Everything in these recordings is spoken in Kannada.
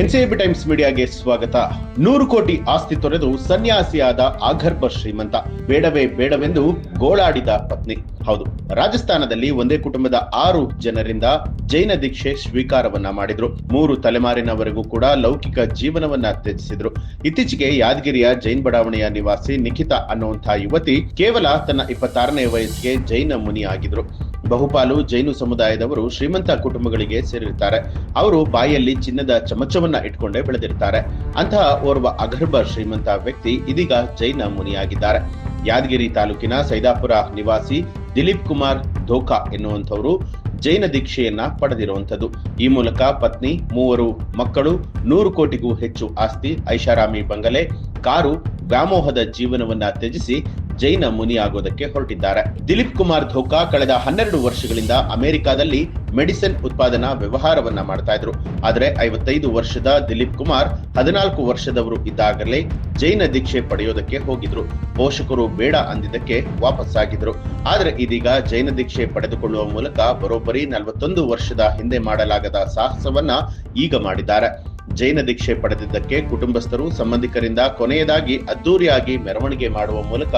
ಎನ್ಸಿಬಿ ಟೈಮ್ಸ್ ಮೀಡಿಯಾಗೆ ಸ್ವಾಗತ. 100 ಕೋಟಿ ಆಸ್ತಿ ತೊರೆದು ಸನ್ಯಾಸಿಯಾದ ಆಗರ್ಭ ಶ್ರೀಮಂತ, ಬೇಡವೇ ಬೇಡವೆಂದು ಗೋಳಾಡಿದ ಪತ್ನಿ. ಹೌದು, ರಾಜಸ್ಥಾನದಲ್ಲಿ ಒಂದೇ ಕುಟುಂಬದ 6 ಜನರಿಂದ ಜೈನ ದೀಕ್ಷೆ ಸ್ವೀಕಾರವನ್ನ ಮಾಡಿದ್ರು. 3 ತಲೆಮಾರಿನವರೆಗೂ ಕೂಡ ಲೌಕಿಕ ಜೀವನವನ್ನ ತ್ಯಜಿಸಿದ್ರು. ಇತ್ತೀಚೆಗೆ ಯಾದಗಿರಿಯ ಜೈನ್ ಬಡಾವಣೆಯ ನಿವಾಸಿ ನಿಖಿತಾ ಅನ್ನುವಂತಹ ಯುವತಿ ಕೇವಲ ತನ್ನ 26ನೇ ವಯಸ್ಸಿಗೆ ಜೈನ ಮುನಿ ಆಗಿದ್ರು. ಬಹುಪಾಲು ಜೈನು ಸಮುದಾಯದವರು ಶ್ರೀಮಂತ ಕುಟುಂಬಗಳಿಗೆ ಸೇರಿರ್ತಾರೆ. ಅವರು ಬಾಯಲ್ಲಿ ಚಿನ್ನದ ಚಮಚವನ್ನ ಇಟ್ಕೊಂಡೇ ಬೆಳೆದಿರ್ತಾರೆ. ಅಂತಹ ಓರ್ವ ಅಗರ್ಭ ಶ್ರೀಮಂತ ವ್ಯಕ್ತಿ ಇದೀಗ ಜೈನ ಮುನಿಯಾಗಿದ್ದಾರೆ. ಯಾದಗಿರಿ ತಾಲೂಕಿನ ಸೈದಾಪುರ ನಿವಾಸಿ ದಿಲೀಪ್ ಕುಮಾರ್ ಧೋಕಾ ಎನ್ನುವಂಥವರು ಜೈನ ದೀಕ್ಷೆಯನ್ನ ಪಡೆದಿರುವಂಥದ್ದು. ಈ ಮೂಲಕ ಪತ್ನಿ, 3 ಮಕ್ಕಳು, 100 ಕೋಟಿಗೂ ಹೆಚ್ಚು ಆಸ್ತಿ, ಐಷಾರಾಮಿ ಬಂಗಲೆ, ಕಾರು, ವ್ಯಾಮೋಹದ ಜೀವನವನ್ನ ತ್ಯಜಿಸಿ ಜೈನ ಮುನಿ ಆಗೋದಕ್ಕೆ ಹೊರಟಿದ್ದಾರೆ. ದಿಲೀಪ್ ಕುಮಾರ್ ಧೋಕಾ ಕಳೆದ 12 ವರ್ಷಗಳಿಂದ ಅಮೆರಿಕಾದಲ್ಲಿ ಮೆಡಿಸಿನ್ ಉತ್ಪಾದನಾ ವ್ಯವಹಾರವನ್ನ ಮಾಡ್ತಾ ಇದ್ರು. ಆದ್ರೆ 55 ವರ್ಷದ ದಿಲೀಪ್ ಕುಮಾರ್ 14 ವರ್ಷದವರು ಇದ್ದಾಗಲೇ ಜೈನ ದೀಕ್ಷೆ ಪಡೆಯೋದಕ್ಕೆ ಹೋಗಿದ್ರು. ಪೋಷಕರು ಬೇಡ ಅಂದಿದ್ದಕ್ಕೆ ವಾಪಸ್ಸಾಗಿದ್ರು. ಆದ್ರೆ ಇದೀಗ ಜೈನ ದೀಕ್ಷೆ ಪಡೆದುಕೊಳ್ಳುವ ಮೂಲಕ ಬರೋಬ್ಬರಿ 41 ವರ್ಷದ ಹಿಂದೆ ಮಾಡಲಾಗದ ಸಾಹಸವನ್ನ ಈಗ ಮಾಡಿದ್ದಾರೆ. ಜೈನ ದೀಕ್ಷೆ ಪಡೆದಿದ್ದಕ್ಕೆ ಕುಟುಂಬಸ್ಥರು, ಸಂಬಂಧಿಕರಿಂದ ಕೊನೆಯದಾಗಿ ಅದ್ದೂರಿಯಾಗಿ ಮೆರವಣಿಗೆ ಮಾಡುವ ಮೂಲಕ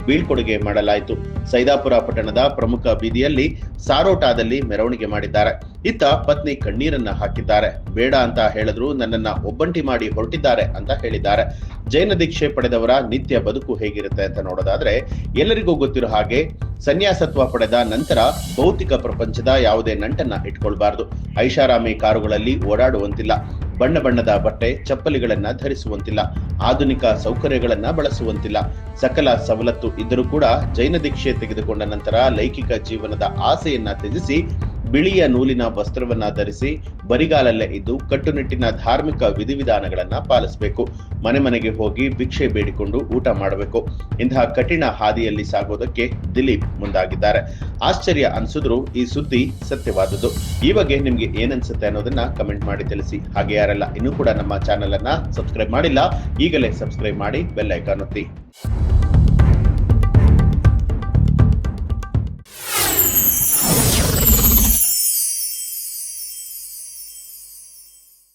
ಬೀಳ್ಕೊಡುಗೆ ಮಾಡಲಾಯಿತು. ಸೈದಾಪುರ ಪಟ್ಟಣದ ಪ್ರಮುಖ ಬೀದಿಯಲ್ಲಿ ಸಾರೋಟಾದಲ್ಲಿ ಮೆರವಣಿಗೆ ಮಾಡಿದ್ದಾರೆ. ಇತ್ತ ಪತ್ನಿ ಕಣ್ಣೀರನ್ನ ಹಾಕಿದ್ದಾರೆ. ಬೇಡ ಅಂತ ಹೇಳಿದ್ರು, ನನ್ನನ್ನ ಒಬ್ಬಂಟಿ ಮಾಡಿ ಹೊರಟಿದ್ದಾರೆ ಅಂತ ಹೇಳಿದ್ದಾರೆ. ಜೈನ ದೀಕ್ಷೆ ಪಡೆದವರ ನಿತ್ಯ ಬದುಕು ಹೇಗಿರುತ್ತೆ ಅಂತ ನೋಡೋದಾದ್ರೆ, ಎಲ್ಲರಿಗೂ ಗೊತ್ತಿರೋ ಹಾಗೆ ಸನ್ಯಾಸತ್ವ ಪಡೆದ ನಂತರ ಭೌತಿಕ ಪ್ರಪಂಚದ ಯಾವುದೇ ನಂಟನ್ನ ಇಟ್ಕೊಳ್ಬಾರ್ದು. ಐಷಾರಾಮಿ ಕಾರುಗಳಲ್ಲಿ ಓಡಾಡುವಂತಿಲ್ಲ, ಬಣ್ಣ ಬಣ್ಣದ ಬಟ್ಟೆ ಚಪ್ಪಲಿಗಳನ್ನ ಧರಿಸುವಂತಿಲ್ಲ, ಆಧುನಿಕ ಸೌಕರ್ಯಗಳನ್ನ ಬಳಸುವಂತಿಲ್ಲ. ಸಕಲ ಸವಲತ್ತು ಇದ್ದರೂ ಕೂಡ ಜೈನ ದೀಕ್ಷೆ ತೆಗೆದುಕೊಂಡ ನಂತರ ಲೈಂಗಿಕ ಜೀವನದ ಆಸೆಯನ್ನ ತ್ಯಜಿಸಿ ಬಿಳಿಯ ನೂಲಿನ ವಸ್ತ್ರವನ್ನ ಧರಿಸಿ ಬರಿಗಾಲಲ್ಲೇ ಇದ್ದು ಕಟ್ಟುನಿಟ್ಟಿನ ಧಾರ್ಮಿಕ ವಿಧಿವಿಧಾನಗಳನ್ನ ಪಾಲಿಸಬೇಕು. ಮನೆ ಮನೆಗೆ ಹೋಗಿ ಭಿಕ್ಷೆ ಬೇಡಿಕೊಂಡು ಊಟ ಮಾಡಬೇಕು. ಇಂತಹ ಕಠಿಣ ಹಾದಿಯಲ್ಲಿ ಸಾಗೋದಕ್ಕೆ ದಿಲೀಪ್ ಮುಂದಾಗಿದ್ದಾರೆ. ಆಶ್ಚರ್ಯ ಅನ್ಸಿದ್ರು ಈ ಸುದ್ದಿ ಸತ್ಯವಾದದ್ದು. ಈ ಬಗ್ಗೆ ನಿಮ್ಗೆ ಏನನ್ಸುತ್ತೆ ಅನ್ನೋದನ್ನ ಕಮೆಂಟ್ ಮಾಡಿ ತಿಳಿಸಿ. ಹಾಗೆ ಯಾರೆಲ್ಲ ಇನ್ನೂ ಕೂಡ ನಮ್ಮ ಚಾನೆಲ್ ಅನ್ನ ಸಬ್ಸ್ಕ್ರೈಬ್ ಮಾಡಿಲ್ಲ, ಈಗಲೇ ಸಬ್ಸ್ಕ್ರೈಬ್ ಮಾಡಿ ಬೆಲ್ ಐಕಾನ್ ಒತ್ತಿ.